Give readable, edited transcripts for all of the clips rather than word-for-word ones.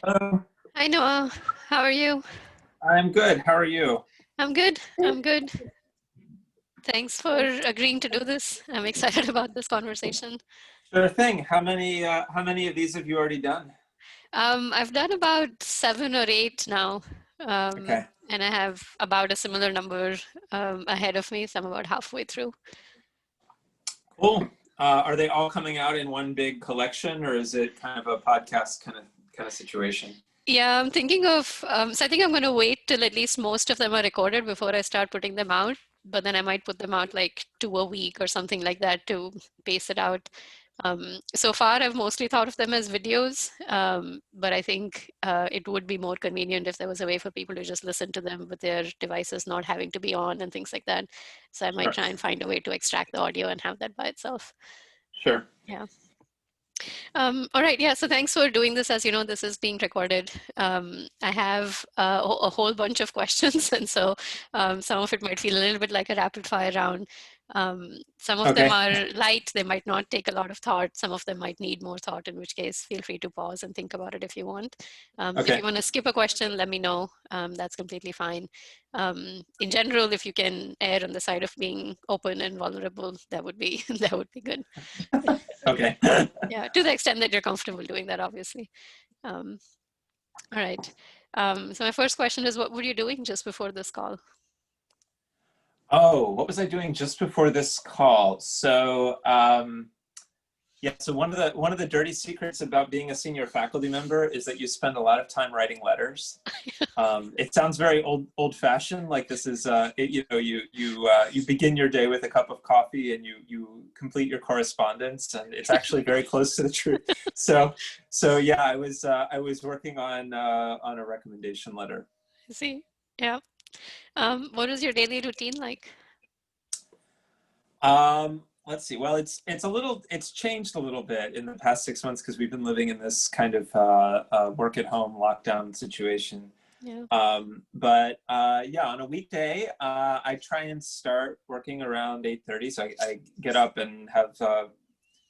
Hello. Hi, Noah. How are you? I'm good. How are you? I'm good. I'm good. Thanks for agreeing to do this. I'm excited about this conversation. Sure thing. How many of these have you already done? I've done about 7 or 8 now, Okay. and I have about a similar number ahead of me, so I'm about halfway through. Cool. Are they all coming out in one big collection, or is it kind of a podcast kind of situation? Yeah, I'm thinking of, so I think I'm going to wait till at least most of them are recorded before I start putting them out. But then I might put them out like 2 a week or something like that to pace it out. So far, I've mostly thought of them as videos, but I think it would be more convenient if there was a way for people to just listen to them with their devices not having to be on and things like that. So I might Sure. try and find a way to extract the audio and have that by itself. Sure. Yeah. All right, yeah, so thanks for doing this. As you know, this is being recorded. I have a whole bunch of questions, and so some of it might feel a little bit like a rapid fire round. Some of them Okay. are light, they might not take a lot of thought. Some of them might need more thought, in which case, feel free to pause and think about it if you want. If you Okay. want to skip a question, let me know. That's completely fine. In general, if you can err on the side of being open and vulnerable, that would be that would be good. Okay. Yeah, to the extent that you're comfortable doing that, obviously. Um, all right. So my first question is, what were you doing just before this call? Oh, what was I doing just before this call? Yeah, so one of the dirty secrets about being a senior faculty member is that you spend a lot of time writing letters. It sounds very old-fashioned, like this is you begin your day with a cup of coffee and you complete your correspondence, and it's actually very close to the truth. So yeah, I was working on a recommendation letter. See, yeah. What was your daily routine like? Let's see. Well, it's changed a little bit in the past 6 months because we've been living in this kind of work at home lockdown situation. Yeah. But yeah, on a weekday, I try and start working around 8:30. So I get up and have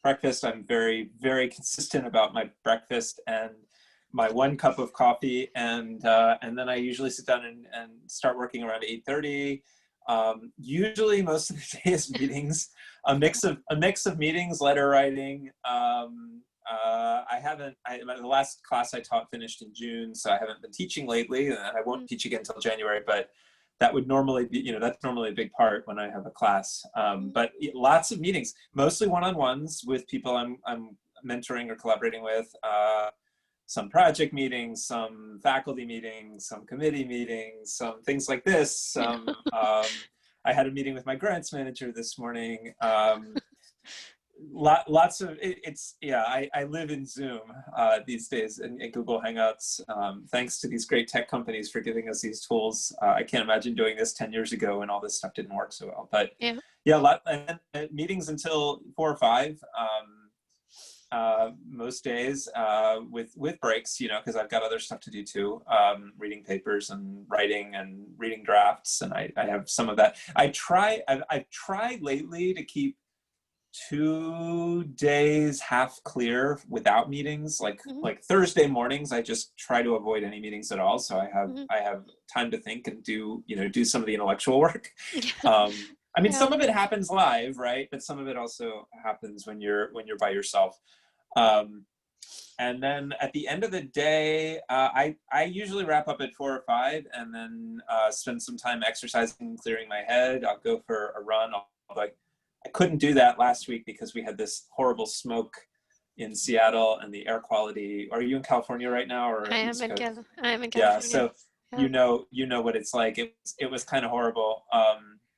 breakfast. I'm very, very consistent about my breakfast and my one cup of coffee, and then I usually sit down and start working around 8:30. Usually, most of the day is meetings, a mix of meetings, letter writing. I haven't. The last class I taught finished in June, so I haven't been teaching lately, and I won't Mm. teach again until January. But that would normally be, that's normally a big part when I have a class. Mm. But lots of meetings, mostly one-on-ones with people I'm mentoring or collaborating with. Some project meetings, some faculty meetings, some committee meetings, some things like this. I had a meeting with my grants manager this morning. Lots of it's yeah. I live in Zoom these days and Google Hangouts. Thanks to these great tech companies for giving us these tools. I can't imagine doing this 10 years ago when all this stuff didn't work so well. But Yeah. yeah, and meetings until 4 or 5. Most days with breaks, because I've got other stuff to do too, reading papers and writing and reading drafts, and I have some of that. I've tried lately to keep 2 days half clear without meetings. Like Mhm. like Thursday mornings, I just try to avoid any meetings at all, so I have Mhm. I have time to think and do some of the intellectual work. Yeah. I mean, Yeah. some of it happens live, right? But some of it also happens when you're by yourself. Um, and then at the end of the day, I usually wrap up at 4 or 5, and then spend some time exercising, clearing my head. I'll go for a run. I couldn't do that last week because we had this horrible smoke in Seattle and the air quality. Are you in California right now or East Coast? I am in Yeah, California. so Yeah. you know what it's like. It was kind of horrible.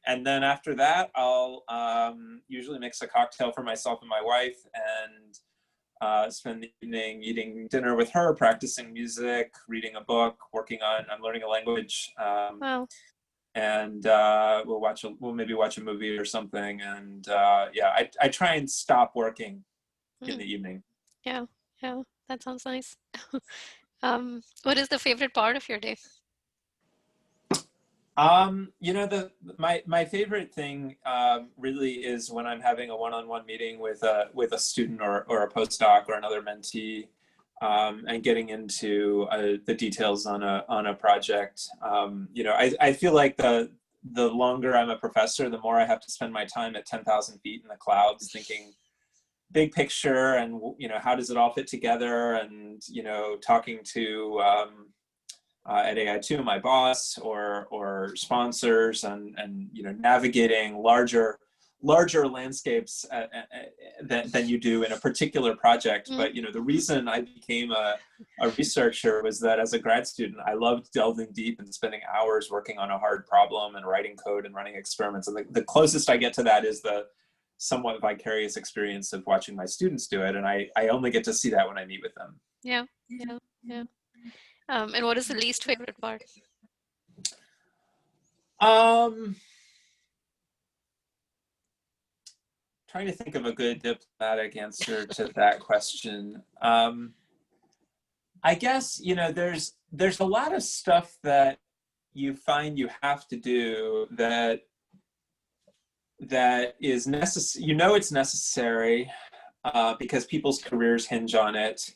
And then after that, I'll usually mix a cocktail for myself and my wife, and spend the evening eating dinner with her, practicing music, reading a book, I'm learning a language, Well. and we'll maybe watch a movie or something. And yeah, I try and stop working in Mm. the evening. Yeah. Yeah. That sounds nice. What is the favorite part of your day? My favorite thing really is when I'm having a one-on-one meeting with a student or a postdoc or another mentee. and getting into the details on a project. I feel like the longer I'm a professor, the more I have to spend my time at 10,000 feet in the clouds thinking big picture and, how does it all fit together? And, talking to at AI2, my boss or sponsors and navigating larger landscapes than you do in a particular project. But the reason I became a researcher was that as a grad student, I loved delving deep and spending hours working on a hard problem and writing code and running experiments. And the closest I get to that is the somewhat vicarious experience of watching my students do it. And I only get to see that when I meet with them. Yeah. And what is the least favorite part? Trying to think of a good diplomatic answer to that question. I guess, there's a lot of stuff that you find you have to do that is necessary. It's necessary because people's careers hinge on it.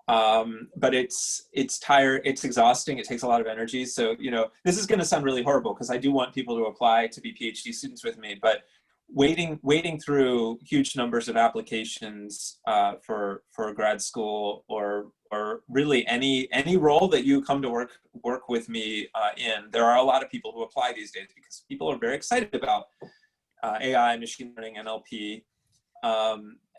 But it's exhausting. It takes a lot of energy. So, this is going to sound really horrible because I do want people to apply to be PhD students with me, but waiting through huge numbers of applications for grad school or really any role that you come to work with me in, there are a lot of people who apply these days because people are very excited about AI, machine learning, NLP.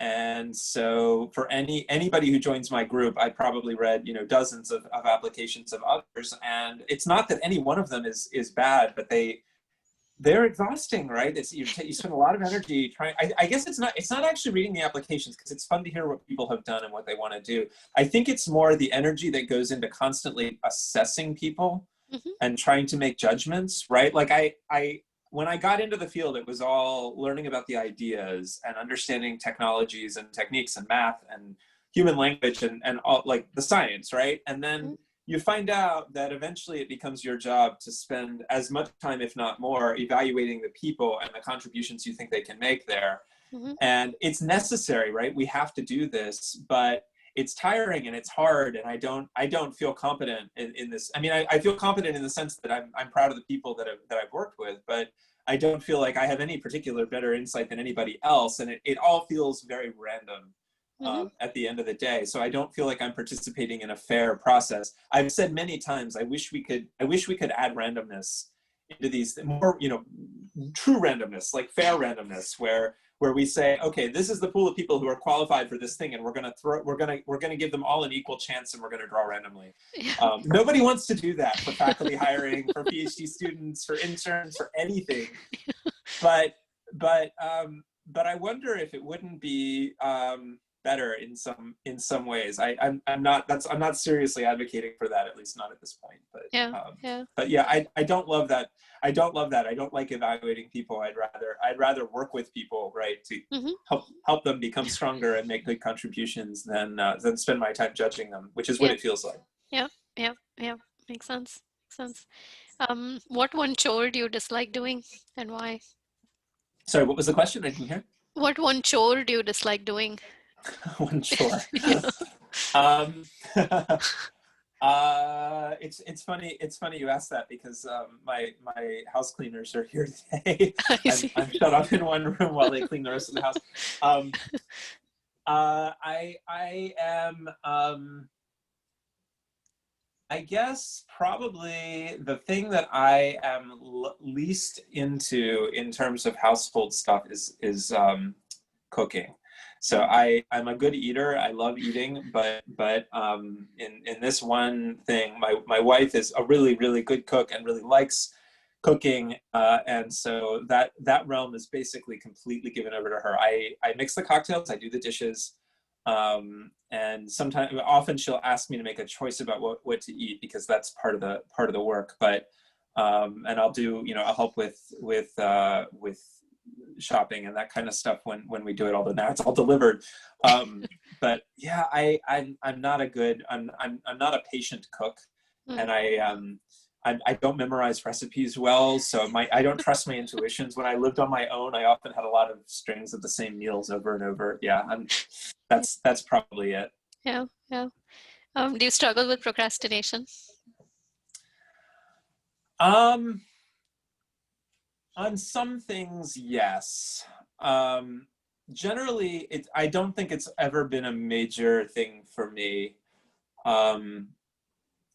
And so for anybody who joins my group, I probably read, dozens of applications of others. And it's not that any one of them is bad, but they're exhausting, right? You spend a lot of energy trying. I guess it's not actually reading the applications because it's fun to hear what people have done and what they want to do. I think it's more the energy that goes into constantly assessing people and trying to make judgments, right? Like when I got into the field, it was all learning about the ideas and understanding technologies and techniques and math and human language and all, like the science, right? And then you find out that eventually it becomes your job to spend as much time, if not more, evaluating the people and the contributions you think they can make there. And it's necessary, right? We have to do this, but it's tiring and it's hard. And I don't feel competent in this. I mean, I feel competent in the sense that I'm proud of the people that I've worked with, but I don't feel like I have any particular better insight than anybody else. And it all feels very random. At the end of the day. So I don't feel like I'm participating in a fair process. I've said many times, I wish we could add randomness into these more, true randomness, like fair randomness, where we say, okay, this is the pool of people who are qualified for this thing, and we're gonna give them all an equal chance, and we're gonna draw randomly. Nobody wants to do that for faculty hiring, for PhD students, for interns, for anything. But I wonder if it wouldn't be better in some ways. I'm not seriously advocating for that, at least not at this point. But But yeah, I don't love that. I don't like evaluating people. I'd rather work with people, right, to help them become stronger and make good contributions than spend my time judging them, which is what it feels like. Yeah. Makes sense. What one chore do you dislike doing and why? Sorry, what was the question? I didn't hear. What one chore do you dislike doing? One chore. It's funny you asked that because my house cleaners are here today. I'm shut off in one room while they clean the rest of the house. I am I guess probably the thing that I am least into in terms of household stuff is cooking. So I'm a good eater. I love eating, but in this one thing, my wife is a really, really good cook and really likes cooking, and so that realm is basically completely given over to her. I mix the cocktails, I do the dishes, and often she'll ask me to make a choice about what to eat because that's part of the work. But and I'll do I'll help with shopping and that kind of stuff when we do it. Although now it's all delivered. But yeah, I'm not a patient cook, and I don't memorize recipes well, so I don't trust my intuitions. When I lived on my own, I often had a lot of strings of the same meals over and over. Yeah, that's probably it. Yeah. Do you struggle with procrastination? Um, on some things, yes. Generally, I don't think it's ever been a major thing for me. Um,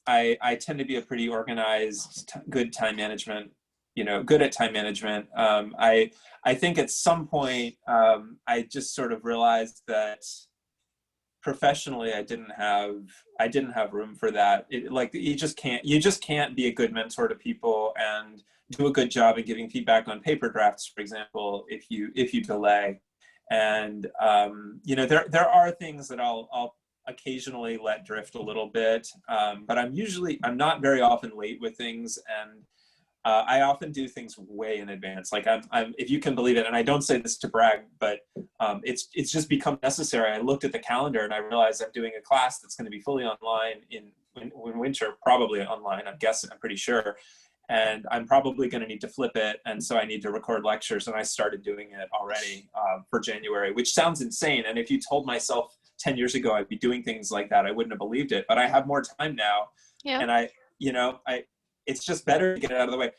I tend to be a pretty organized, good time management, good at time management. I think at some point, I just sort of realized that professionally I didn't have room for that. Like you just can't be a good mentor to people and do a good job at giving feedback on paper drafts, for example, if you delay. And there are things that I'll occasionally let drift a little bit, but I'm not very often late with things. And I often do things way in advance. Like if you can believe it, and I don't say this to brag, but it's just become necessary. I looked at the calendar and I realized I'm doing a class that's going to be fully online in winter, probably online. I'm pretty sure, and I'm probably going to need to flip it. And so I need to record lectures, and I started doing it already for January, which sounds insane. And if you told myself 10 years ago I'd be doing things like that, I wouldn't have believed it. But I have more time now, Yeah. and I it's just better to get it out of the way.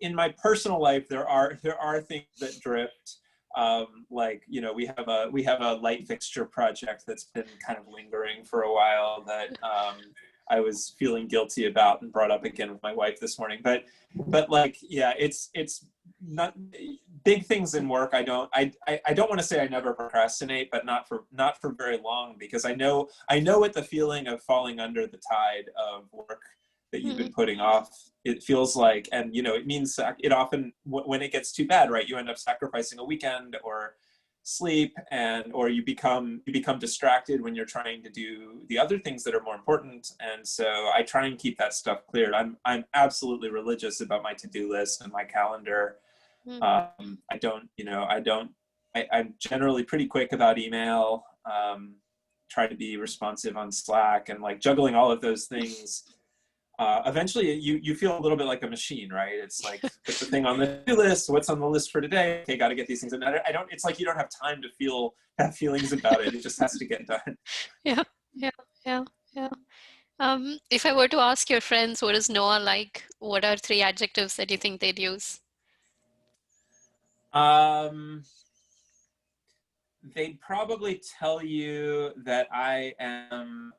In my personal life, there are things that drift. Like we have a light fixture project that's been kind of lingering for a while that I was feeling guilty about and brought up again with my wife this morning. But like, yeah, it's not big things in work. I don't want to say I never procrastinate, but not for very long, because I know what the feeling of falling under the tide of work that you've been putting off, it feels like. And it means it often, when it gets too bad, right, you end up sacrificing a weekend or sleep, or you become distracted when you're trying to do the other things that are more important. And so I try and keep that stuff cleared. I'm absolutely religious about my to-do list and my calendar. I'm generally pretty quick about email, try to be responsive on Slack, and like juggling all of those things. Eventually you feel a little bit like a machine, right? It's like, put the thing on the list, what's on the list for today? Okay, got to get these things in. It's like you don't have time to have feelings about it. It just has to get done. Yeah, yeah, yeah, yeah. If I were to ask your friends, what is Noah like? What are 3 adjectives that you think they'd use? They'd probably tell you that I am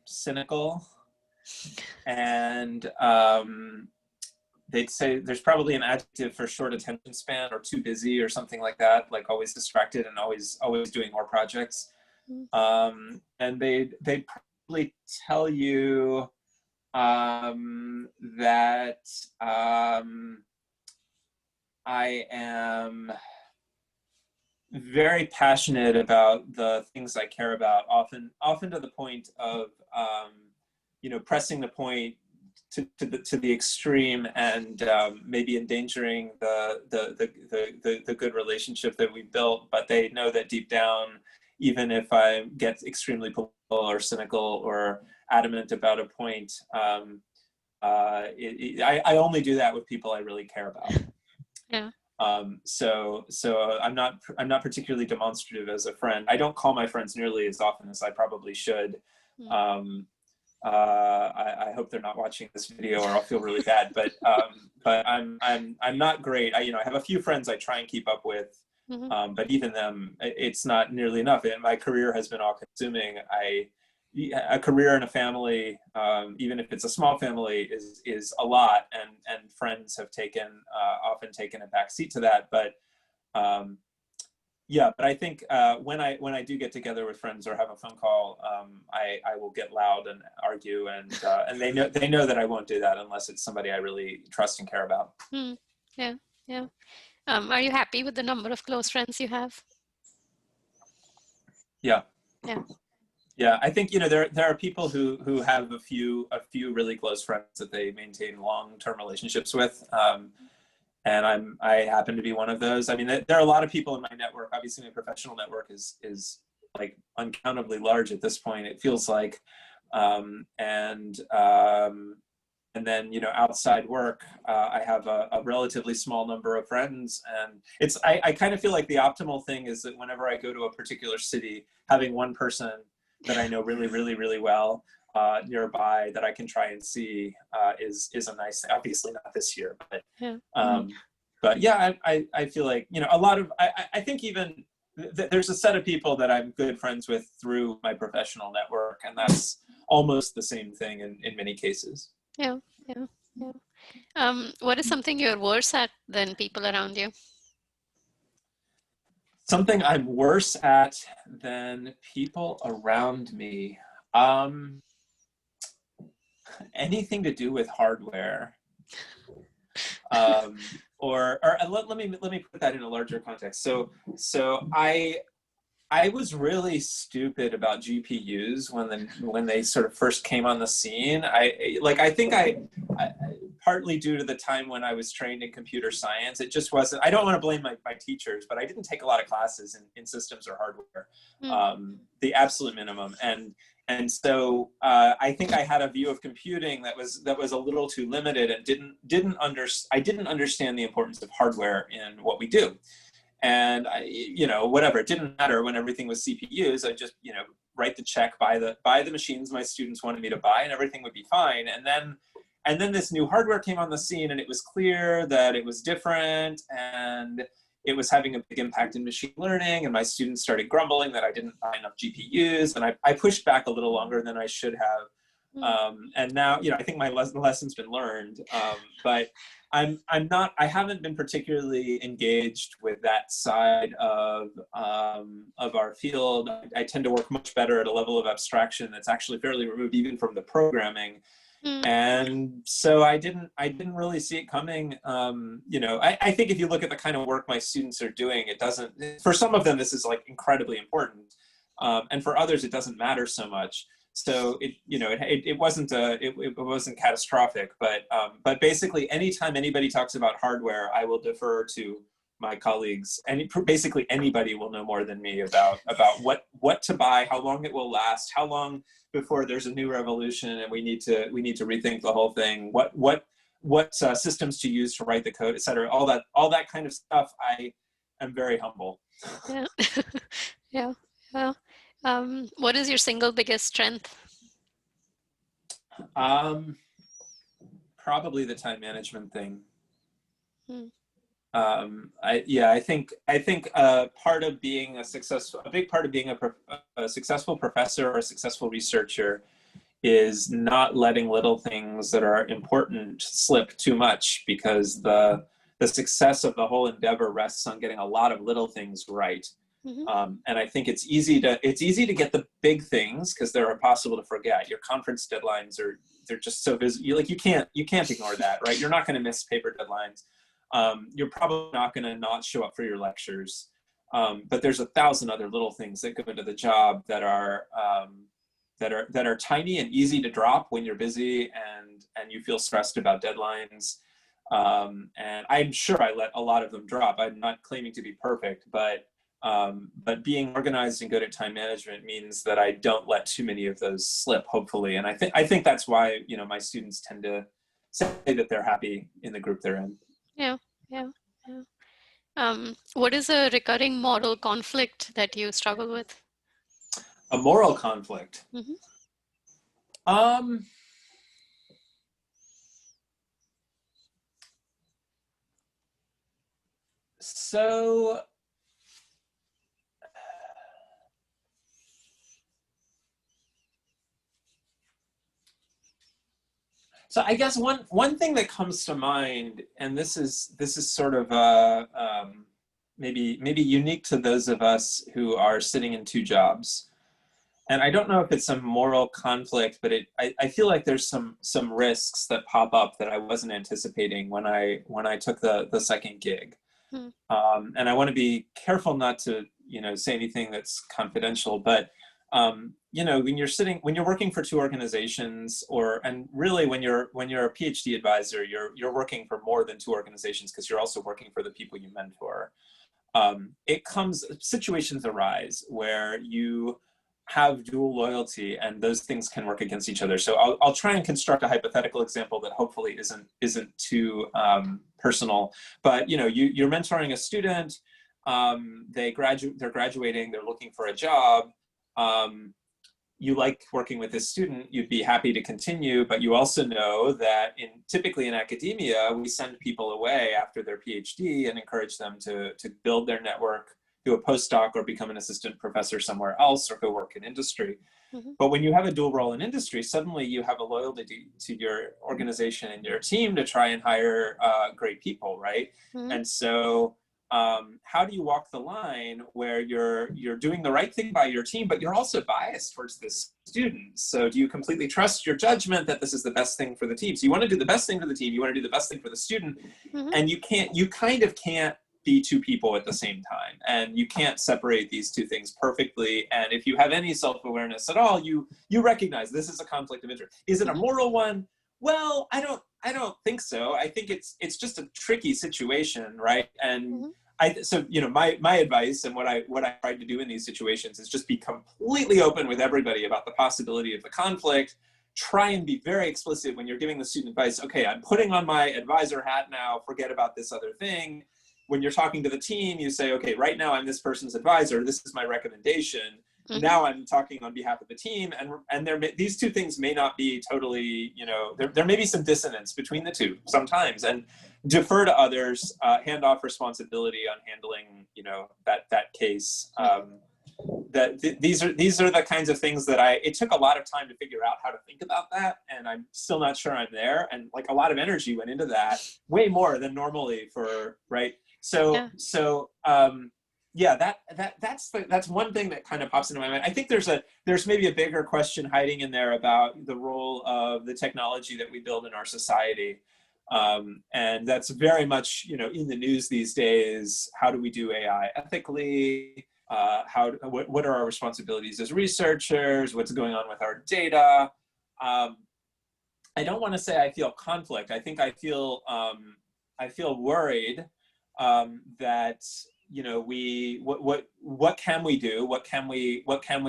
cynical, and they'd say there's probably an adjective for short attention span, or too busy, or something like that, like always distracted and always doing more projects. And they'd probably tell you that I am very passionate about the things I care about, often to the point of pressing the point to the extreme, and maybe endangering the good relationship that we built. But they know that deep down, even if I get extremely political or cynical or adamant about a point, I only do that with people I really care about. Yeah. So I'm not particularly demonstrative as a friend. I don't call my friends nearly as often as I probably should. I hope they're not watching this video, or I'll feel really bad. But I'm not great. I have a few friends I try and keep up with, but even them, it's not nearly enough. And my career has been all-consuming. A career and a family, even if it's a small family, is a lot, and friends have often taken a back seat to that. But yeah, but I think when I do get together with friends or have a phone call, I will get loud and argue, and they know that I won't do that unless it's somebody I really trust and care about. Yeah, yeah. Are you happy with the number of close friends you have? Yeah. Yeah. Yeah, I think there are people who have a few really close friends that they maintain long-term relationships with, and I happen to be one of those. I mean, there are a lot of people in my network. Obviously, my professional network is like uncountably large at this point. It feels like, and then outside work, I have a relatively small number of friends, and I kind of feel like the optimal thing is that whenever I go to a particular city, having one person that I know really well nearby that I can try and see is a nice thing. Obviously not this year, Yeah. but yeah, I feel like, you know, a lot of, I think even there's a set of people that I'm good friends with through my professional network, and that's almost the same thing in many cases. Yeah. Yeah. Yeah. What is something you're worse at than people around you? Something I'm worse at than people around me. Um, Anything to do with hardware. Or let me put that in a larger context. So I was really stupid about GPUs when they sort of first came on the scene. I think I partly due to the time when I was trained in computer science, it just wasn't. I don't want to blame my teachers, but I didn't take a lot of classes in systems or hardware, the absolute minimum. And so I think I had a view of computing that was a little too limited, and I didn't understand the importance of hardware in what we do. And whatever, it didn't matter when everything was CPUs. I just, write the check, buy the machines my students wanted me to buy, and everything would be fine. And then this new hardware came on the scene, and it was clear that it was different, and it was having a big impact in machine learning. And my students started grumbling that I didn't buy enough GPUs, and I pushed back a little longer than I should have. And now, I think my lesson's been learned, but I haven't been particularly engaged with that side of our field. I tend to work much better at a level of abstraction that's actually fairly removed even from the programming. And so I didn't really see it coming. I think if you look at the kind of work my students are doing, it doesn't, for some of them, this is like incredibly important. And for others, it doesn't matter so much. So it wasn't catastrophic, but basically anytime anybody talks about hardware, I will defer to my colleagues, and basically anybody will know more than me about what to buy, how long it will last, how long before there's a new revolution, and we need to rethink the whole thing. What systems to use to write the code, et cetera. All that kind of stuff. I am very humble. Yeah. Yeah. Yeah. What is your single biggest strength? Probably the time management thing. I think part of being a big part of being a successful professor or a successful researcher is not letting little things that are important slip too much, because the success of the whole endeavor rests on getting a lot of little things right. And I think it's easy to get the big things because they're impossible to forget. Your conference deadlines they're just so busy. You can't ignore that, right? You're not going to miss paper deadlines. You're probably not going to not show up for your lectures. But there's 1,000 other little things that go into the job that are tiny and easy to drop when you're busy and you feel stressed about deadlines. And I'm sure I let a lot of them drop. I'm not claiming to be perfect, but being organized and good at time management means that I don't let too many of those slip, hopefully. And I think that's why, my students tend to say that they're happy in the group they're in. Yeah. What is a recurring moral conflict that you struggle with? A moral conflict. So I guess one thing that comes to mind, and this is sort of maybe unique to those of us who are sitting in two jobs, and I don't know if it's a moral conflict, but I feel like there's some risks that pop up that I wasn't anticipating when I took the second gig, and I want to be careful not to say anything that's confidential, but when you're working for two organizations, and really when you're a PhD advisor, you're working for more than two organizations because you're also working for the people you mentor. Situations arise where you have dual loyalty, and those things can work against each other. So I'll try and construct a hypothetical example that hopefully isn't too personal. But you're mentoring a student. They're graduating. They're looking for a job. you like working with this student, you'd be happy to continue, but you also know that typically in academia, we send people away after their PhD and encourage them to build their network, do a postdoc or become an assistant professor somewhere else or go work in industry. Mm-hmm. But when you have a dual role in industry, suddenly you have a loyalty to your organization and your team to try and hire great people, right? Mm-hmm. And so how do you walk the line where you're doing the right thing by your team, but you're also biased towards this student? So do you completely trust your judgment that this is the best thing for the team? So you want to do the best thing for the team, you want to do the best thing for the student, Mm-hmm. and you kind of can't be two people at the same time, and you can't separate these two things perfectly. And if you have any self-awareness at all, you recognize this is a conflict of interest. Is it a moral one? Well, I don't think so. I think it's just a tricky situation, right? And so my advice and what I tried to do in these situations is just be completely open with everybody about the possibility of the conflict. Try and be very explicit when you're giving the student advice. Okay, I'm putting on my advisor hat now. Forget about this other thing. When you're talking to the team, you say, okay, right now I'm this person's advisor. This is my recommendation. Mm-hmm. Now I'm talking on behalf of the team, and these two things may not be totally, there may be some dissonance between the two sometimes, and defer to others, hand off responsibility on handling, that case. These are the kinds of things that it took a lot of time to figure out how to think about that, and I'm still not sure I'm there. And like a lot of energy went into that, way more than normally right? So that's one thing that kind of pops into my mind. I think there's maybe a bigger question hiding in there about the role of the technology that we build in our society. And that's very much, in the news these days. How do we do AI ethically? What are our responsibilities as researchers? What's going on with our data? I don't want to say I feel conflict. I think I feel worried that what can we do? What can we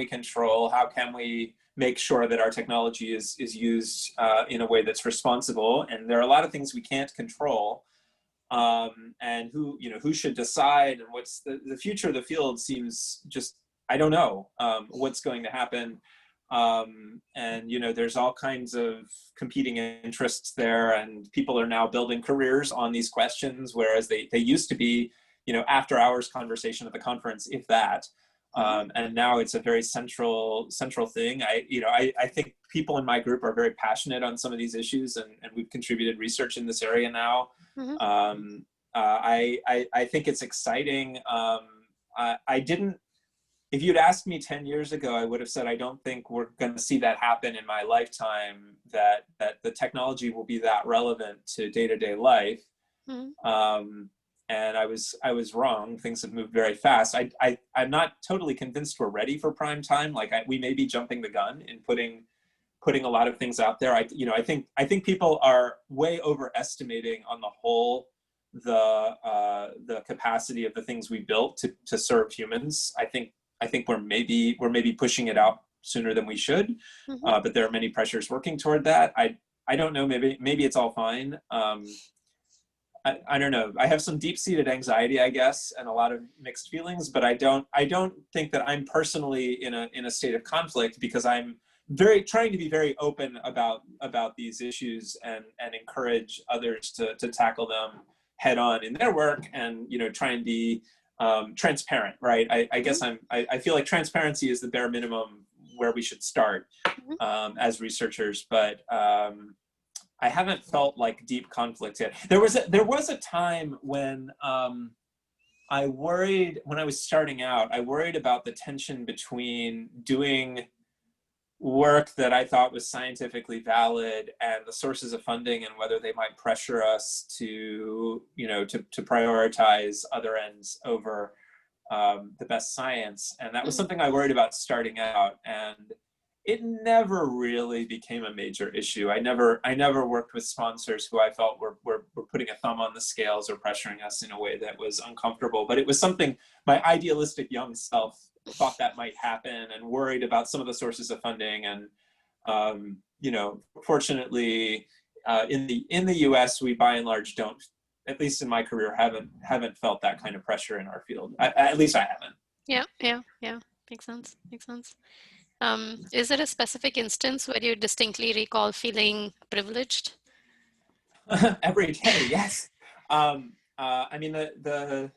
control? How can we make sure that our technology is used in a way that's responsible? And there are a lot of things we can't control. And who should decide, and what's the future of the field seems just, I don't know what's going to happen. And there's all kinds of competing interests there, and people are now building careers on these questions, whereas they used to be, after hours conversation at the conference, if that. And now it's a very central thing. I think people in my group are very passionate on some of these issues, and we've contributed research in this area now. Mm-hmm. I think it's exciting. If you'd asked me 10 years ago, I would have said, I don't think we're going to see that happen in my lifetime, that the technology will be that relevant to day-to-day life. Mm-hmm. And I was wrong. Things have moved very fast. I'm not totally convinced we're ready for prime time. Like we may be jumping the gun in putting a lot of things out there. I think people are way overestimating on the whole the capacity of the things we built to serve humans. I think we're maybe pushing it out sooner than we should. Mm-hmm. But there are many pressures working toward that. I don't know. Maybe it's all fine. I don't know. I have some deep-seated anxiety, I guess, and a lot of mixed feelings. But I don't think that I'm personally in a state of conflict, because I'm trying to be very open about these issues and encourage others to tackle them head on in their work, and try and be transparent, right? I guess I feel like transparency is the bare minimum where we should start as researchers, but I haven't felt like deep conflict yet. There was a time when I worried, when I was starting out, I worried about the tension between doing work that I thought was scientifically valid and the sources of funding, and whether they might pressure us to prioritize other ends over the best science. And that was something I worried about starting out, and it never really became a major issue. I never worked with sponsors who I felt were putting a thumb on the scales or pressuring us in a way that was uncomfortable. But it was something my idealistic young self thought that might happen, and worried about some of the sources of funding. And fortunately, in the U.S., we by and large don't, at least in my career, haven't felt that kind of pressure in our field. At least I haven't. Yeah. Makes sense. Is there a specific instance where you distinctly recall feeling privileged? Every day, yes. I mean, the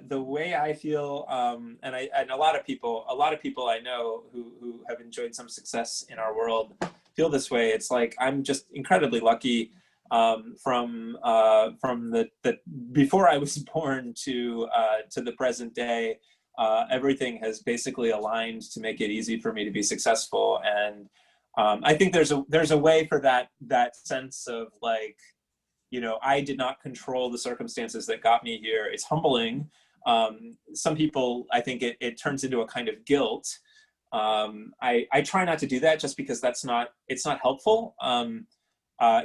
the way I feel, and a lot of people, I know who have enjoyed some success in our world feel this way. It's like I'm just incredibly lucky, from the before I was born to the present day. Everything has basically aligned to make it easy for me to be successful, and I think there's a way for that sense of like, I did not control the circumstances that got me here. It's humbling. Some people, I think it turns into a kind of guilt. I try not to do that just because it's not helpful.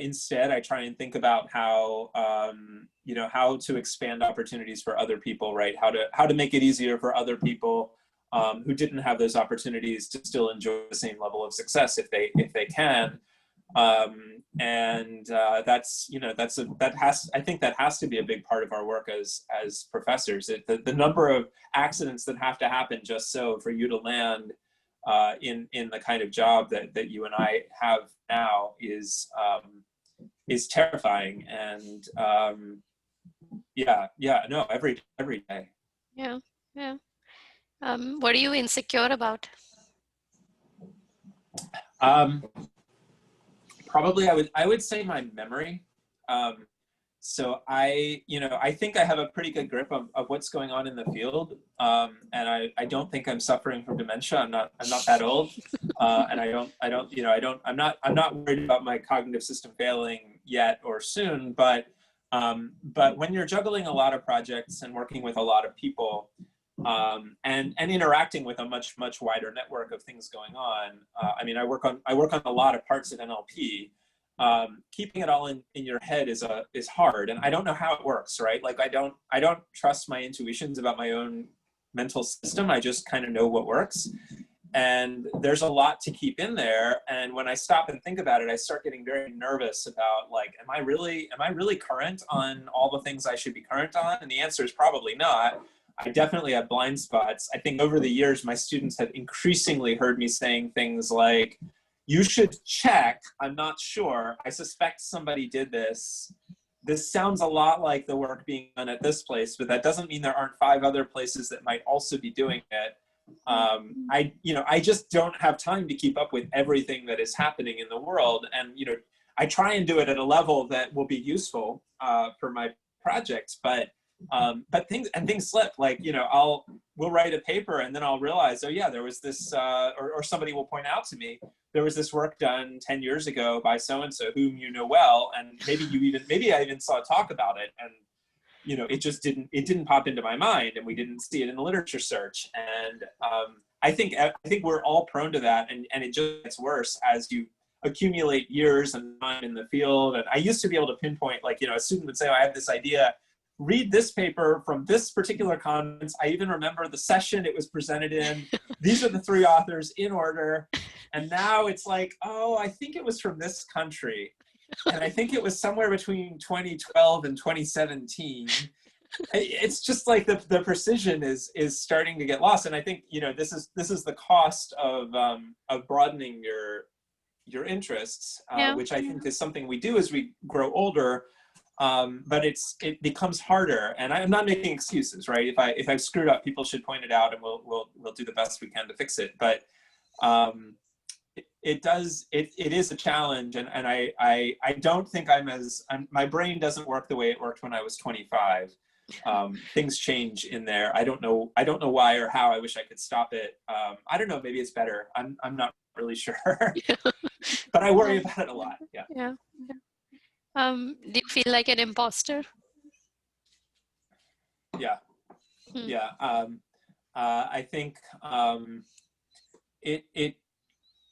Instead, I try and think about how to expand opportunities for other people, right? How to make it easier for other people who didn't have those opportunities to still enjoy the same level of success if they can. And I think that has to be a big part of our work as professors. The number of accidents that have to happen just so for you to land in the kind of job that you and I have now is terrifying. And no, every day. Yeah, yeah. What are you insecure about? Probably I would say my memory. So I think I have a pretty good grip of what's going on in the field, and I don't think I'm suffering from dementia. I'm not that old, and I'm not worried about my cognitive system failing yet or soon. But when you're juggling a lot of projects and working with a lot of people, and interacting with a much wider network of things going on. I mean, I work on a lot of parts of NLP. Keeping it all in your head is hard, and I don't know how it works, right? Like I don't trust my intuitions about my own mental system. I just kind of know what works, and there's a lot to keep in there. And when I stop and think about it, I start getting very nervous about like, am I really current on all the things I should be current on? And the answer is probably not. I definitely have blind spots. I think over the years, my students have increasingly heard me saying things like, you should check, I'm not sure, I suspect somebody did this. This sounds a lot like the work being done at this place, but that doesn't mean there aren't 5 other places that might also be doing it. I just don't have time to keep up with everything that is happening in the world. And, I try and do it at a level that will be useful for my projects, but things slip. Like, we'll write a paper and then I'll realize, oh yeah, there was this, or somebody will point out to me, there was this work done 10 years ago by so-and-so whom you know well, and maybe I even saw a talk about it, and it just didn't pop into my mind, and we didn't see it in the literature search. And I think we're all prone to that, and it just gets worse as you accumulate years and time in the field. And I used to be able to pinpoint, like, a student would say, oh, I have this idea, read this paper from this particular conference. I even remember the session it was presented in. These are the 3 authors in order. And now it's like, oh, I think it was from this country. And I think it was somewhere between 2012 and 2017. It's just like the precision is starting to get lost. And I think, this is the cost of broadening your interests, which I think is something we do as we grow older. But it becomes harder, and I'm not making excuses, right? If I've screwed up, people should point it out, and we'll do the best we can to fix it. But it is a challenge, and I don't think my brain doesn't work the way it worked when I was 25. Things change in there. I don't know why or how. I wish I could stop it. I don't know. Maybe it's better. I'm not really sure, but I worry about it a lot. Yeah. Yeah. Do you feel like an imposter? Yeah. Yeah. I think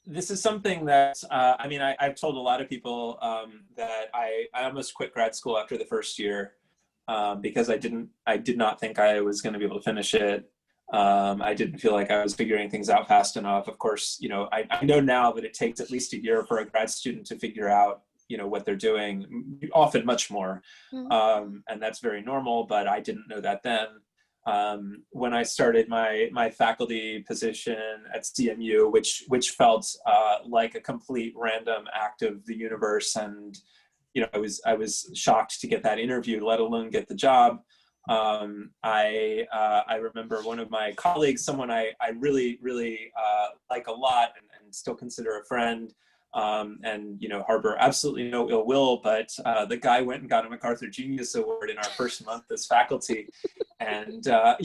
this is something that, I've told a lot of people that I almost quit grad school after the first year because I did not think I was going to be able to finish it. I didn't feel like I was figuring things out fast enough. Of course, I know now that it takes at least a year for a grad student to figure out what they're doing, often much more. And that's very normal, but I didn't know that then. when I started my faculty position at CMU, which felt like a complete random act of the universe. And I was shocked to get that interview, let alone get the job. I remember one of my colleagues, someone I really like a lot and still consider a friend, and harbor absolutely no ill will, but the guy went and got a MacArthur Genius Award in our first month as faculty, and I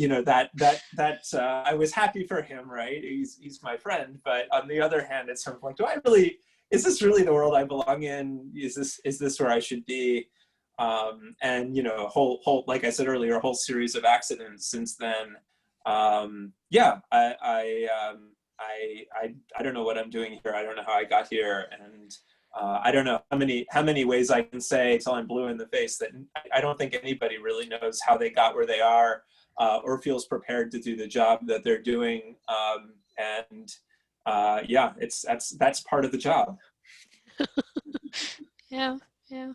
was happy for him, right? He's my friend, but on the other hand, it's sort of like, is this really the world I belong in? Is this where I should be? And whole like I said earlier, a whole series of accidents since then. I don't know what I'm doing here. I don't know how I got here, and I don't know how many ways I can say till I'm blue in the face that I don't think anybody really knows how they got where they are, or feels prepared to do the job that they're doing. That's part of the job. Yeah, yeah.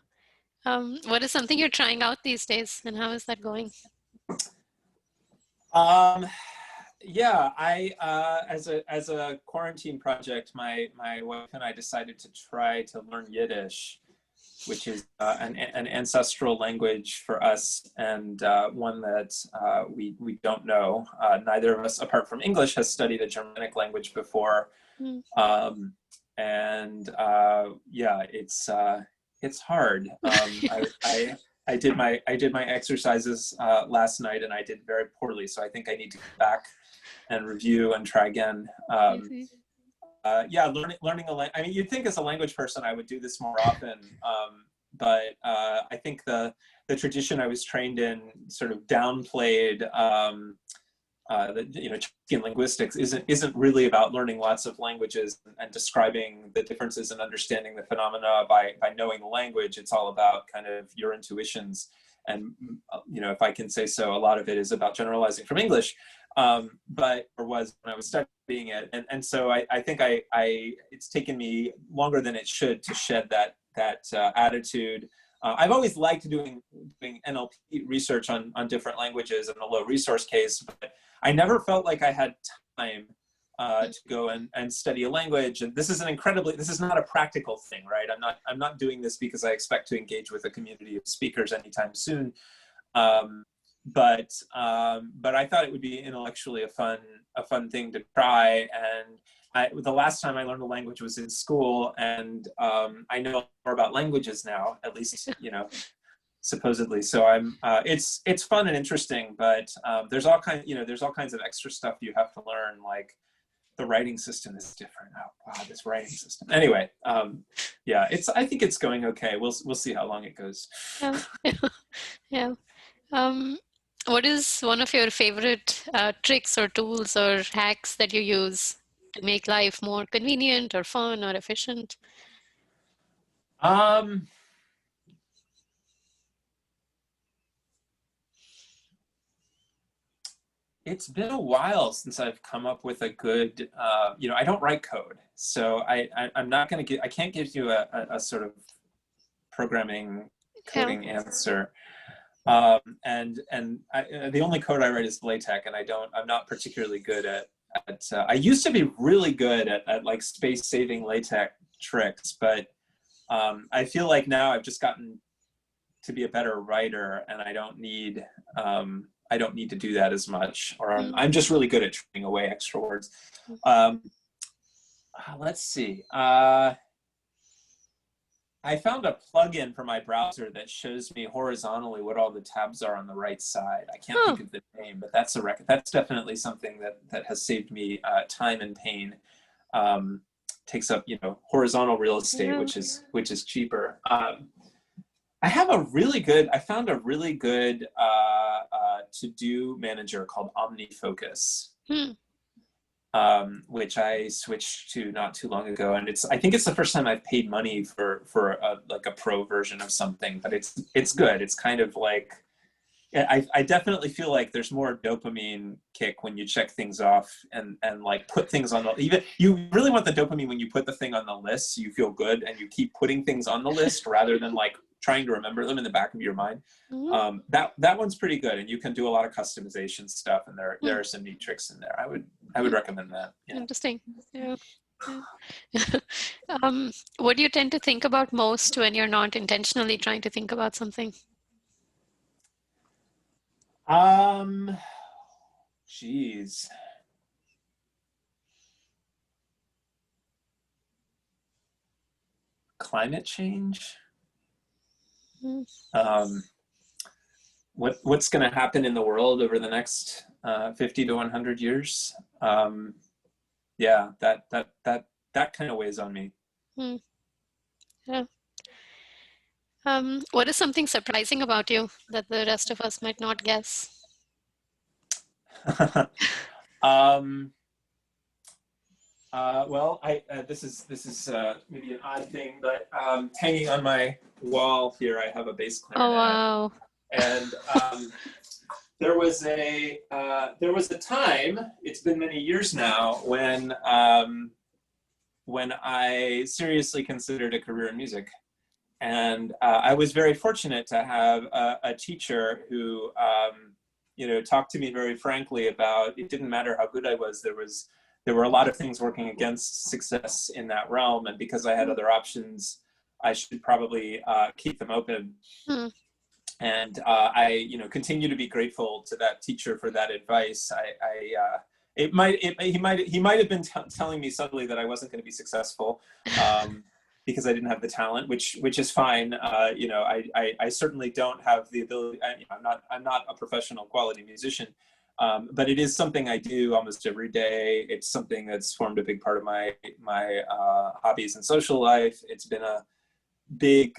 What is something you're trying out these days, and how is that going? Yeah, as a quarantine project, my wife and I decided to try to learn Yiddish, which is an ancestral language for us, and one that we don't know. Neither of us, apart from English, has studied a Germanic language before. It's hard. I did my exercises last night, and I did very poorly. So I think I need to go back and review and try again. Learning a language. I mean, you'd think as a language person I would do this more often, but I think the tradition I was trained in sort of downplayed. Chinese linguistics isn't really about learning lots of languages and describing the differences and understanding the phenomena by knowing the language. It's all about kind of your intuitions, and if I can say so, a lot of it is about generalizing from English, but was when I was studying it, and so I think it's taken me longer than it should to shed that attitude. I've always liked doing NLP research on different languages in a low resource case, but I never felt like I had time to go and study a language. And this is not a practical thing, right? I'm not doing this because I expect to engage with a community of speakers anytime soon. But I thought it would be intellectually a fun thing to try. And the last time I learned a language was in school, and I know more about languages now, at least, supposedly. So it's fun and interesting, but there's all kinds of extra stuff you have to learn, like the writing system is different. Oh wow, this writing system. Anyway, I think it's going okay. We'll see how long it goes. Yeah. What is one of your favorite tricks or tools or hacks that you use to make life more convenient or fun or efficient? It's been a while since I've come up with a good, I don't write code, so I'm not going to I can't give you a sort of programming coding answer. The only code I write is LaTeX, and I'm not particularly good at I used to be really good at like space saving LaTeX tricks, but I feel like now I've just gotten to be a better writer, and I don't need to do that as much, or I'm just really good at trimming away extra words. Let's see. I found a plugin for my browser that shows me horizontally what all the tabs are on the right side. I can't think of the name, but that's definitely something that has saved me time and pain. Takes up horizontal real estate, which is cheaper. I found a really good to-do manager called OmniFocus, which I switched to not too long ago, and I think it's the first time I've paid money for a pro version of something, but it's good. It's kind of like, I definitely feel like there's more dopamine kick when you check things off and like put things on you really want the dopamine when you put the thing on the list, so you feel good and you keep putting things on the list rather than like trying to remember them in the back of your mind. Mm-hmm. That one's pretty good, and you can do a lot of customization stuff, and there are some neat tricks in there. I would recommend that. Yeah. Interesting. Yeah. Yeah. What do you tend to think about most when you're not intentionally trying to think about something? Geez. Climate change. Mm. What's going to happen in the world over the next 50 to 100 years? Yeah, that kind of weighs on me. Mm. Yeah. What is something surprising about you that the rest of us might not guess? um, well, this is maybe an odd thing, but hanging on my wall here, I have a bass Oh, clarinet, wow. and there was a time. It's been many years now when I seriously considered a career in music. And I was very fortunate to have a teacher who, talked to me very frankly about it didn't matter how good I was. There were a lot of things working against success in that realm, and because I had other options, I should probably keep them open. Hmm. And I, continue to be grateful to that teacher for that advice. He might have been telling me subtly that I wasn't going to be successful. Because I didn't have the talent, which is fine. I certainly don't have the ability. I'm not a professional quality musician, but it is something I do almost every day. It's something that's formed a big part of my hobbies and social life. It's been a big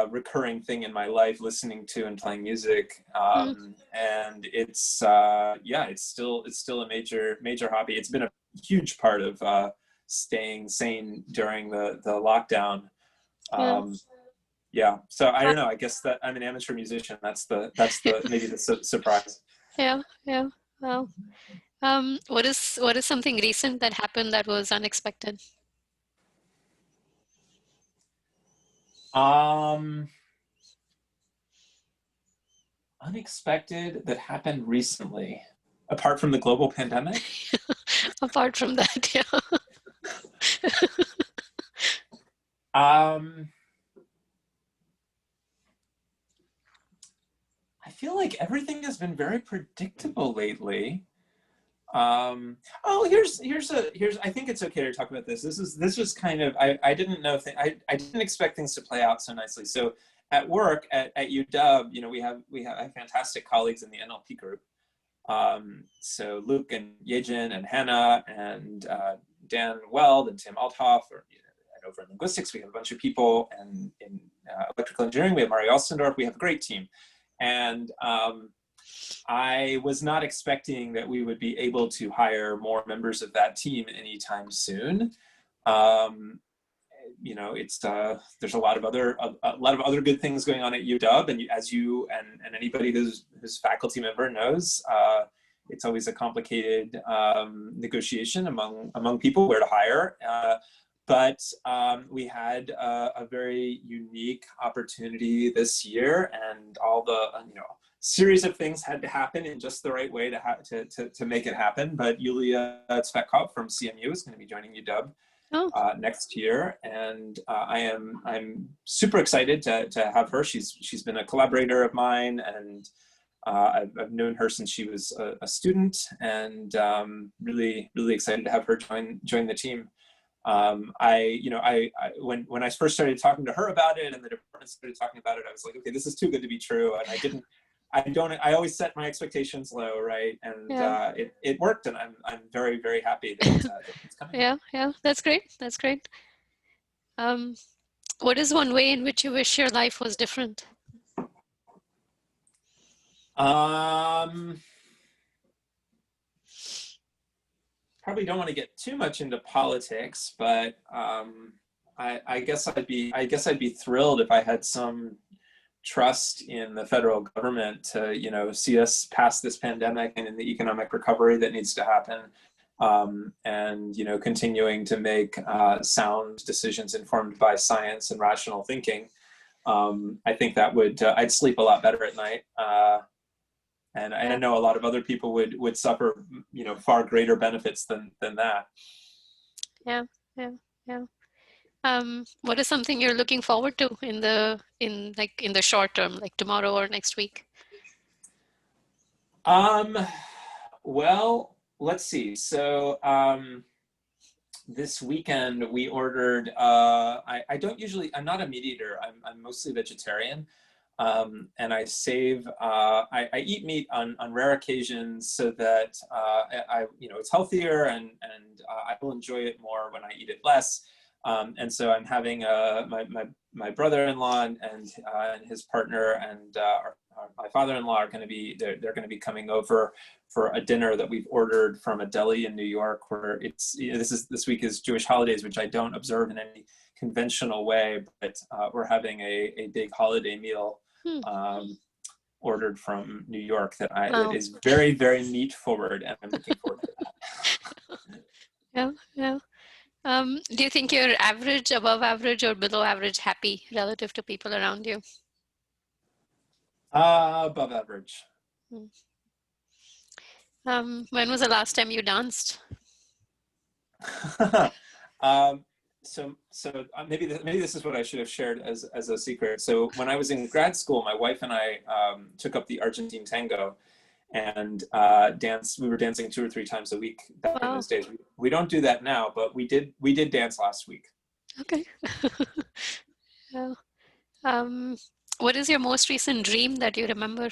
recurring thing in my life, listening to and playing music, and it's still a major hobby. It's been a huge part of staying sane during the lockdown. So I don't know, I guess that I'm an amateur musician. That's the maybe the surprise. Yeah. Well, what is something recent that happened that was unexpected? Unexpected that happened recently, apart from the global pandemic. Apart from that, yeah. I feel like everything has been very predictable lately. Here's I think it's okay to talk about this. This was kind of, I didn't know I didn't expect things to play out so nicely. So at work at UW, we have fantastic colleagues in the NLP group. So Luke and Yejin and Hannah and Dan Weld and Tim Althoff, and over in linguistics we have a bunch of people, and in electrical engineering we have Mario Ostendorf. We have a great team, and I was not expecting that we would be able to hire more members of that team anytime soon. It's there's a lot of other good things going on at UW, and as you and anybody who's faculty member knows, it's always a complicated negotiation among people where to hire. But we had a very unique opportunity this year, and all the series of things had to happen in just the right way to make it happen. But Yulia Tsvetkov from CMU is going to be joining UW next year, and I'm super excited to have her. She's been a collaborator of mine, and I've known her since she was a student, and really excited to have her join the team. When I first started talking to her about it, and the department started talking about it, I was like, okay, this is too good to be true. And I always set my expectations low, right? And it worked, and I'm very, very happy that it's coming. Yeah, that's great. What is one way in which you wish your life was different? Probably don't want to get too much into politics, but I guess I'd be thrilled if I had some trust in the federal government to see us past this pandemic and in the economic recovery that needs to happen, and continuing to make sound decisions informed by science and rational thinking. I think that would, I'd sleep a lot better at night. And I Yeah, know a lot of other people would suffer, far greater benefits than that. yeah, yeah, yeah. What is something you're looking forward to in the short term, like tomorrow or next week? Um, well, let's see. So, this weekend we ordered, I don't usually, I'm not a meat eater. I'm mostly vegetarian. And I save, I eat meat on rare occasions so that, it's healthier and I will enjoy it more when I eat it less. And so I'm having my brother-in-law and his partner and my father-in-law are going to be, they're going to be coming over for a dinner that we've ordered from a deli in New York, where it's, this week is Jewish holidays, which I don't observe in any conventional way, but we're having a big holiday meal Hmm. ordered from New York that Wow. is very, very meat forward, and I'm looking forward to that. Yeah, yeah. Do you think you're average, above average, or below average happy relative to people around you? Above average. Hmm. When was the last time you danced? um, maybe this is what I should have shared as a secret. So when I was in grad school, my wife and I took up the Argentine tango and danced. We were dancing 2 or 3 times a week back in Wow. those days. We don't do that now, but we did dance last week. Okay. Yeah. Um, what is your most recent dream that you remember?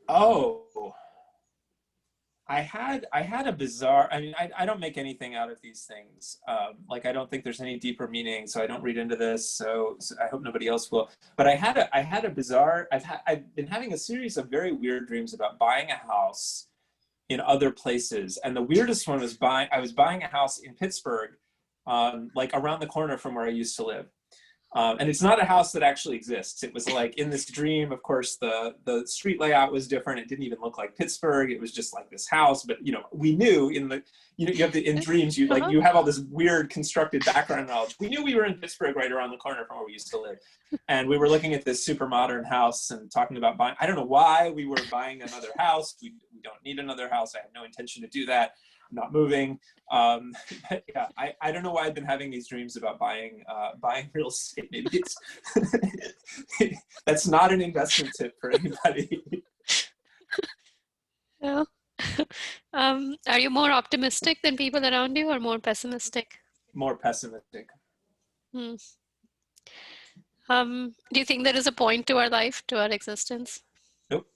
Oh, I had a bizarre. I mean, I don't make anything out of these things. Like I don't think there's any deeper meaning, so I don't read into this. So I hope nobody else will. But I had a bizarre. I've been having a series of very weird dreams about buying a house in other places, and the weirdest one was I was buying a house in Pittsburgh, like around the corner from where I used to live. And it's not a house that actually exists. It was like in this dream, of course, the street layout was different. It didn't even look like Pittsburgh. It was just like this house. But we knew you have in dreams, Uh-huh. you have all this weird constructed background knowledge. We knew we were in Pittsburgh right around the corner from where we used to live. And we were looking at this super modern house and talking about buying. I don't know why we were buying another house. We don't need another house. I have no intention to do that. I'm not moving. But yeah, I don't know why I've been having these dreams about buying real estate. Maybe it's that's not an investment tip for anybody. Yeah. Are you more optimistic than people around you or more pessimistic? More pessimistic. Hmm. Do you think there is a point to our life, to our existence? Nope.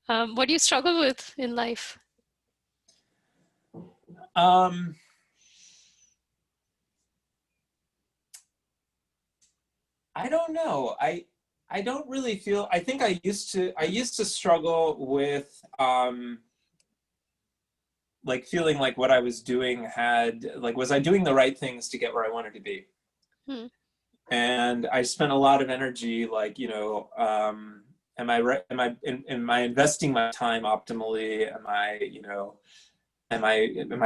What do you struggle with in life? Um, I don't know. I don't really feel. I think I used to struggle with like feeling like what I was doing was I doing the right things to get where I wanted to be. Hmm. And I spent a lot of energy, like, am I investing my time optimally? Am I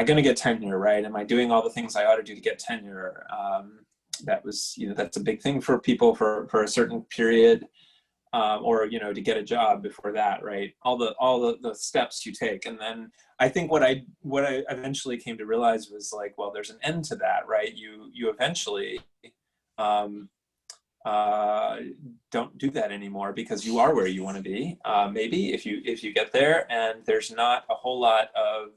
going to get tenure, right? Am I doing all the things I ought to do to get tenure? That's a big thing for people for a certain period, or to get a job before that, right? All the steps you take, and then I think what I eventually came to realize was like, well, there's an end to that, right? You eventually um, uh, don't do that anymore because you are where you want to be. Maybe if you get there and there's not a whole lot of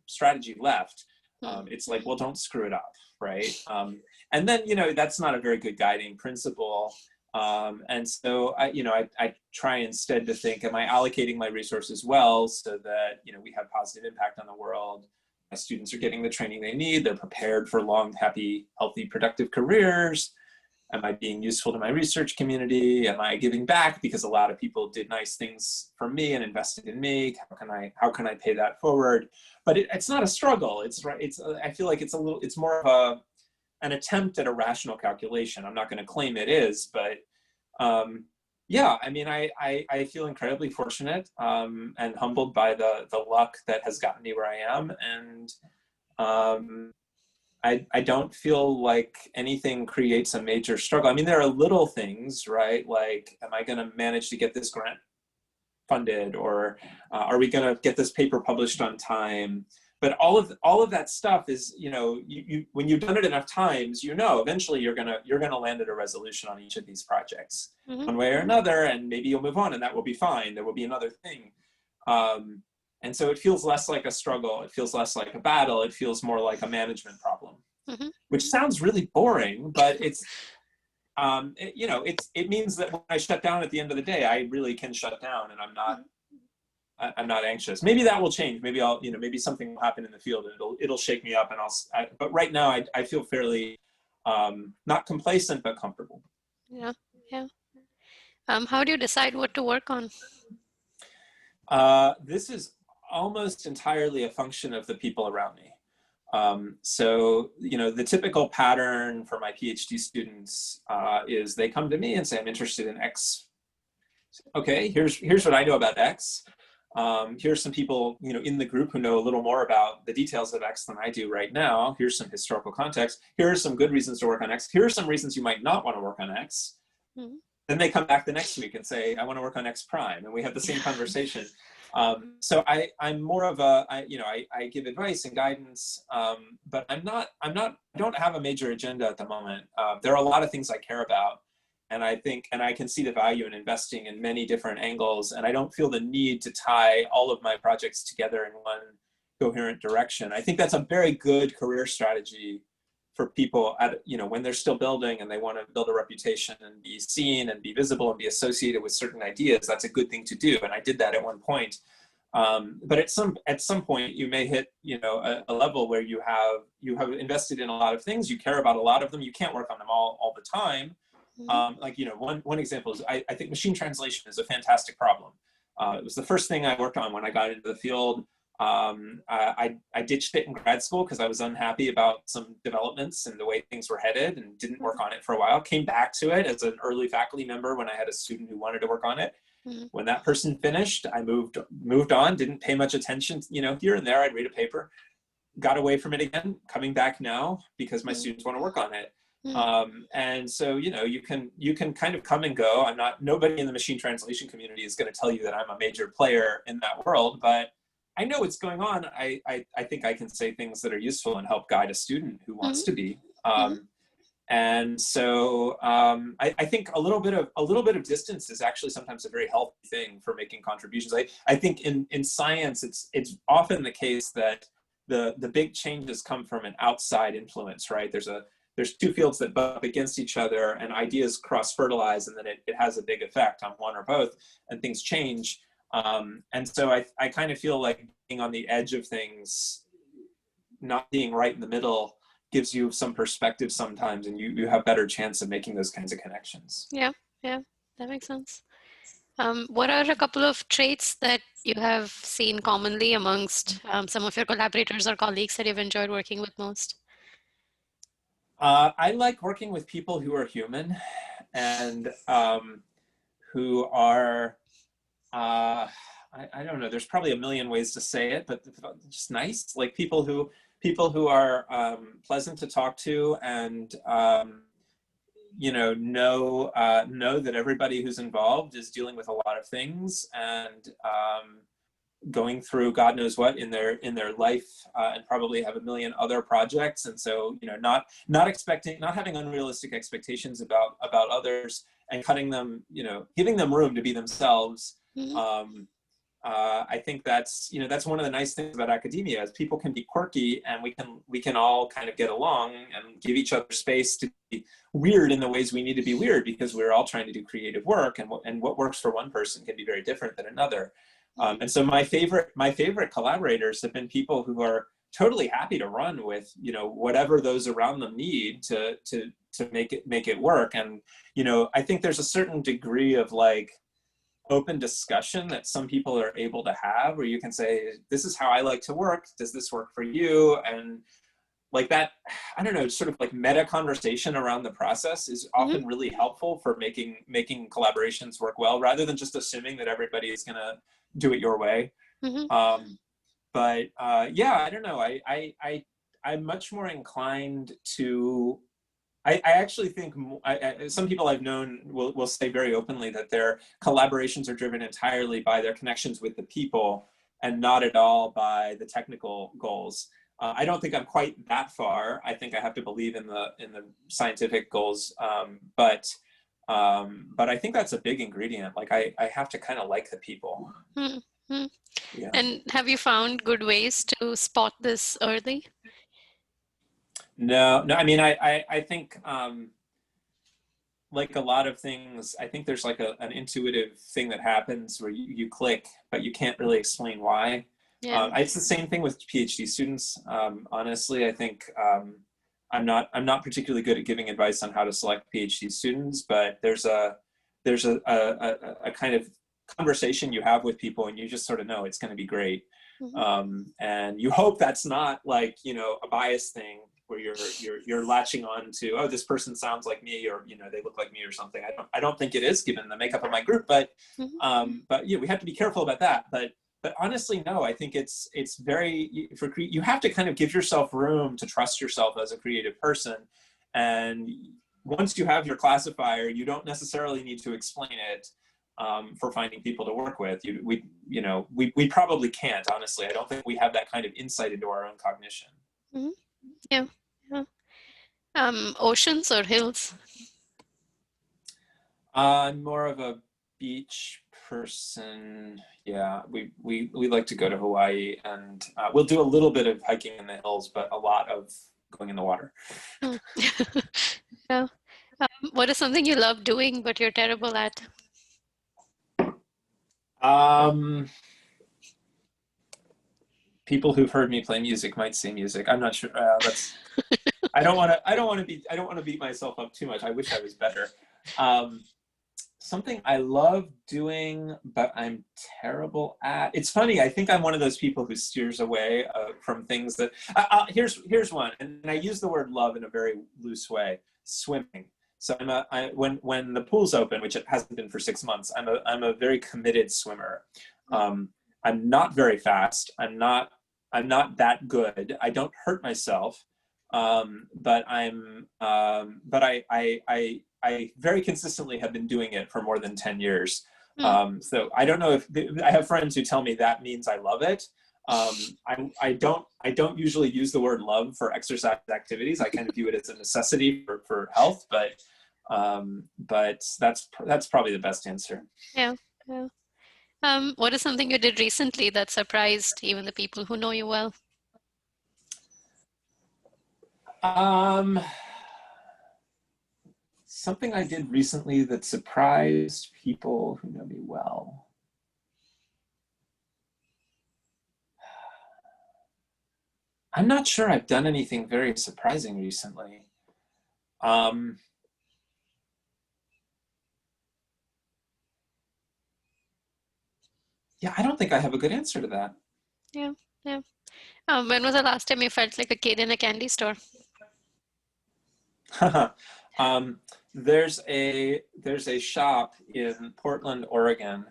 strategy left, Hmm. it's like, well, don't screw it up, right? And then that's not a very good guiding principle. And so I try instead to think, am I allocating my resources well so that we have positive impact on the world? My students are getting the training they need. They're prepared for long, happy, healthy, productive careers. Am I being useful to my research community? Am I giving back because a lot of people did nice things for me and invested in me? How can I pay that forward? But it's not a struggle. I feel like it's more of an attempt at a rational calculation. I'm not going to claim it is, but yeah, I mean, I feel incredibly fortunate and humbled by the luck that has gotten me where I am, and I don't feel like anything creates a major struggle. I mean, there are little things, right? Like, am I going to manage to get this grant funded, or are we going to get this paper published on time? But all of that stuff is, you when you've done it enough times, eventually you're gonna land at a resolution on each of these projects, one way or another, and maybe you'll move on, and that will be fine. There will be another thing. And so it feels less like a struggle. It feels less like a battle. It feels more like a management problem, which sounds really boring, but it's, it means that when I shut down at the end of the day, I really can shut down, and I'm not anxious. Maybe that will change. Maybe maybe something will happen in the field, and it'll shake me up, and but right now I feel fairly, not complacent, but comfortable. Yeah. Yeah. How do you decide what to work on? This is almost entirely a function of the people around me. So, the typical pattern for my PhD students is they come to me and say, I'm interested in X. Okay, here's what I know about X. Here's some people, in the group who know a little more about the details of X than I do right now. Here's some historical context. Here are some good reasons to work on X. Here are some reasons you might not want to work on X. Then they come back the next week and say, I want to work on X prime. And we have the same conversation. So I'm more of I give advice and guidance, but I don't have a major agenda at the moment. There are a lot of things I care about, and I can see the value in investing in many different angles, and I don't feel the need to tie all of my projects together in one coherent direction. I think that's a very good career strategy for people when they're still building and they want to build a reputation and be seen and be visible and be associated with certain ideas. That's a good thing to do, and I did that at one point. But at some point, you may hit a level where you have invested in a lot of things. You care about a lot of them. You can't work on them all the time. One example is I think machine translation is a fantastic problem. It was the first thing I worked on when I got into the field. I ditched it in grad school because I was unhappy about some developments and the way things were headed, and didn't work on it for a while. Came back to it as an early faculty member when I had a student who wanted to work on it. When that person finished, I moved on, didn't pay much attention, here and there I'd read a paper, got away from it again, coming back now because my students want to work on it. And so, you can kind of come and go. Nobody in the machine translation community is going to tell you that I'm a major player in that world, but I know what's going on. I think I can say things that are useful and help guide a student who wants to be. And so I think a little bit of distance is actually sometimes a very healthy thing for making contributions. I think in science, it's often the case that the big changes come from an outside influence, right? There's two fields that butt up against each other, and ideas cross-fertilize, and then it has a big effect on one or both, and things change. And so I kind of feel like being on the edge of things, not being right in the middle, gives you some perspective sometimes, and you have better chance of making those kinds of connections. Yeah, that makes sense. What are a couple of traits that you have seen commonly amongst some of your collaborators or colleagues that you've enjoyed working with most? I like working with people who are human and who are, I don't know, there's probably a million ways to say it, but just nice, like people who are pleasant to talk to, and know that everybody who's involved is dealing with a lot of things, and going through God knows what in their life, and probably have a million other projects. And so, not having unrealistic expectations about others, and cutting them, giving them room to be themselves. I think that's one of the nice things about academia, is people can be quirky, and we can all kind of get along and give each other space to be weird in the ways we need to be weird, because we're all trying to do creative work, and what works for one person can be very different than another. And so my favorite collaborators have been people who are totally happy to run with whatever those around them need to make it work. And I think there's a certain degree of like open discussion that some people are able to have, where you can say, this is how I like to work, does this work for you? And like that, I don't know, sort of like meta conversation around the process is often really helpful for making collaborations work well, rather than just assuming that everybody is going to do it your way. But yeah, I don't know. I'm much more inclined to. I actually think some people I've known will say very openly that their collaborations are driven entirely by their connections with the people and not at all by the technical goals. I don't think I'm quite that far. I think I have to believe in the scientific goals, but I think that's a big ingredient. Like I have to kind of like the people. Mm-hmm. Yeah. And have you found good ways to spot this early? No. I mean, I think like a lot of things, I think there's like an intuitive thing that happens where you click, but you can't really explain why. Yeah. It's the same thing with PhD students. Honestly, I think I'm not particularly good at giving advice on how to select PhD students, but there's a kind of conversation you have with people, and you just sort of know it's going to be great. Mm-hmm. And you hope that's not like, a bias thing where you're latching on to, oh, this person sounds like me, or they look like me or something. I don't think it is, given the makeup of my group, but yeah, we have to be careful about that. But honestly, no, I think it's very, you have to kind of give yourself room to trust yourself as a creative person. And once you have your classifier, you don't necessarily need to explain it for finding people to work with. We probably can't, honestly. I don't think we have that kind of insight into our own cognition. Mm-hmm. Yeah. Yeah. Oceans or hills? I'm more of a beach person. Yeah, we like to go to Hawaii, and we'll do a little bit of hiking in the hills, but a lot of going in the water. Mm. Yeah. What is something you love doing but you're terrible at? Um, People who've heard me play music might say music. I'm not sure. That's. I don't want to beat myself up too much. I wish I was better. Something I love doing, but I'm terrible at. It's funny. I think I'm one of those people who steers away from things that. Here's one, and I use the word love in a very loose way. Swimming. So when the pool's open, which it hasn't been for 6 months, I'm a very committed swimmer. I'm not very fast. I'm not that good. I don't hurt myself, but I very consistently have been doing it for more than 10 years. So I don't know if I have friends who tell me that means I love it. I don't usually use the word love for exercise activities. I kind of view it as a necessity for health, but that's probably the best answer. Yeah. Yeah. What is something you did recently that surprised even the people who know you well? Something I did recently that surprised people who know me well. I'm not sure I've done anything very surprising recently. Yeah, I don't think I have a good answer to that. Yeah. Yeah. When was the last time you felt like a kid in a candy store? There's a shop in Portland, Oregon.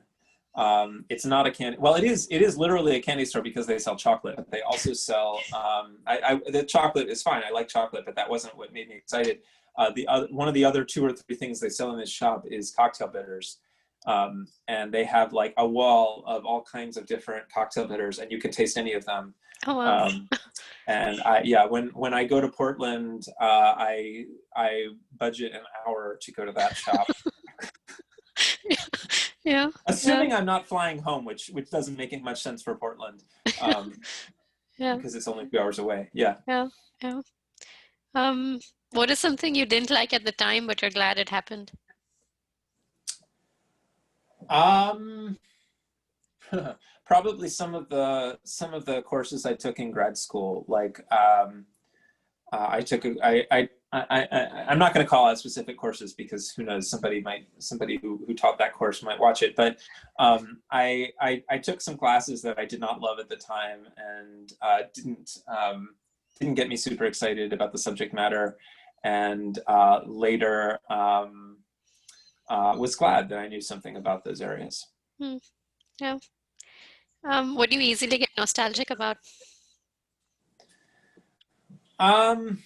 It's not a candy. Well, it is literally a candy store because they sell chocolate. But they also sell. The chocolate is fine. I like chocolate, but that wasn't what made me excited. One of the other 2 or 3 things they sell in this shop is cocktail bitters. And they have like a wall of all kinds of different cocktail bitters, and you can taste any of them. Oh, wow. And when I go to Portland, I budget an hour to go to that shop. Yeah. Assuming I'm not flying home, which doesn't make it much sense for Portland, Yeah. because it's only 2 hours away. Yeah. Yeah. Yeah. What is something you didn't like at the time, but you're glad it happened? Probably some of the courses I took in grad school, like I took I'm not going to call out specific courses because who knows, somebody who taught that course might watch it, but I took some classes that I did not love at the time, and didn't get me super excited about the subject matter, and later was glad that I knew something about those areas. Yeah. What do you easily get nostalgic about? Um,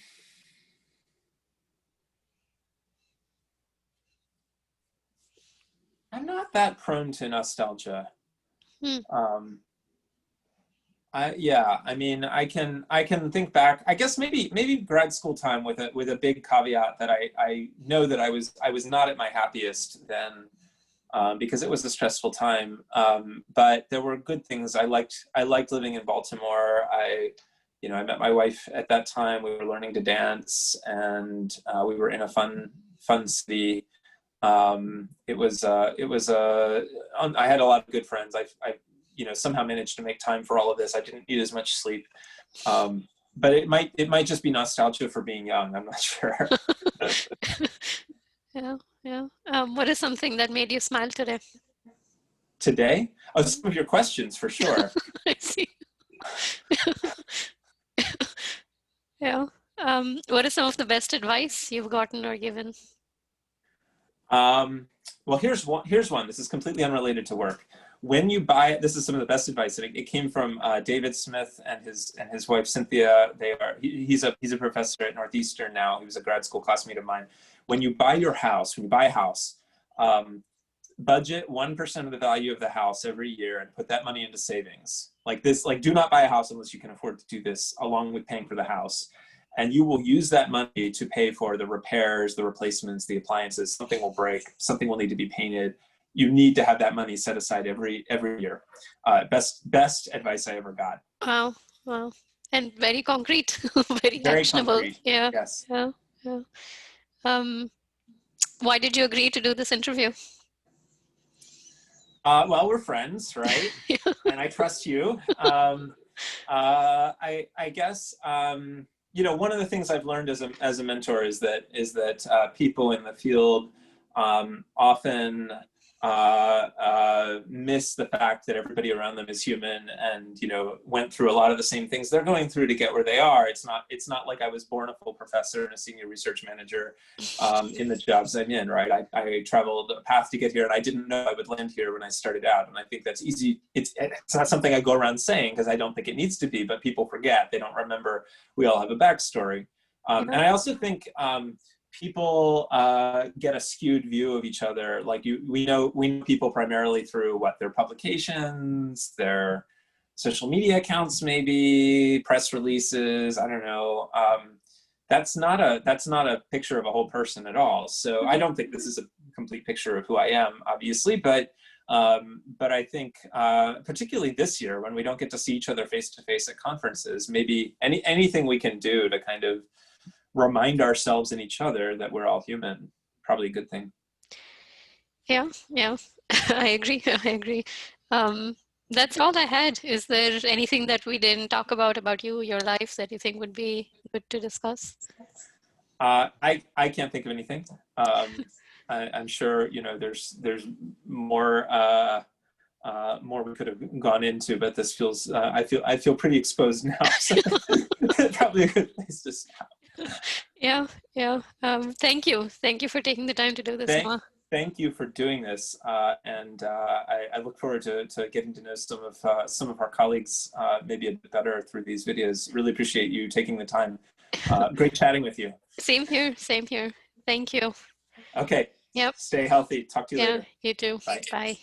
I'm not that prone to nostalgia. Hmm. Um, yeah, I mean, I can think back. I guess maybe grad school time with a big caveat that I know that I was not at my happiest then, because it was a stressful time. But there were good things. I liked living in Baltimore. I met my wife at that time. We were learning to dance, and we were in a fun city. I had a lot of good friends. I somehow managed to make time for all of this. I didn't need as much sleep. But it might just be nostalgia for being young. I'm not sure. Yeah, yeah. What is something that made you smile today? Today, oh, some of your questions for sure. I see. Yeah. What is some of the best advice you've gotten or given? Um, well, here's one. This is completely unrelated to work. When you buy, this is some of the best advice. And it came from David Smith and his wife Cynthia. He's a professor at Northeastern now. He was a grad school classmate of mine. When you buy a house, um, budget 1% of the value of the house every year and put that money into savings. Like this, like do not buy a house unless you can afford to do this along with paying for the house. And you will use that money to pay for the repairs, the replacements, the appliances. Something will break, something will need to be painted. You need to have that money set aside every year. Best advice I ever got. Wow, wow. And very concrete, very Very actionable. concrete. Yeah, Yes. yeah, yeah. Um, why did you agree to do this interview? Well, we're friends, right? Yeah. And I trust you. I guess one of the things I've learned as a mentor is that people in the field often miss the fact that everybody around them is human and went through a lot of the same things they're going through to get where they are. It's not like I was born a full professor and a senior research manager in the jobs I'm in, right? I traveled a path to get here, and I didn't know I would land here when I started out. And I think that's easy. It's not something I go around saying because I don't think it needs to be, but people forget. They don't remember we all have a backstory. Yeah. And I also think people get a skewed view of each other. Like we know people primarily through their publications, their social media accounts, maybe press releases. I don't know. That's not a picture of a whole person at all. So I don't think this is a complete picture of who I am, obviously, but I think particularly this year when we don't get to see each other face to face at conferences, maybe anything we can do to kind of remind ourselves and each other that we're all human, probably a good thing. Yeah, yeah. I agree. I agree. Um, that's all I had. Is there anything that we didn't talk about you, your life, that you think would be good to discuss? I can't think of anything. I'm sure there's more we could have gone into, but this feels I feel pretty exposed now, so probably a good place to stop. Yeah, yeah. Thank you. Thank you for taking the time to do this, Thank Noah. thank you for doing this, and I look forward to getting to know some of our colleagues maybe a bit better through these videos. Really appreciate you taking the time. Great chatting with you. Same here. Same here. Thank you. Okay, Yep. stay healthy. Talk to you Yeah, later. you too. Bye. Bye.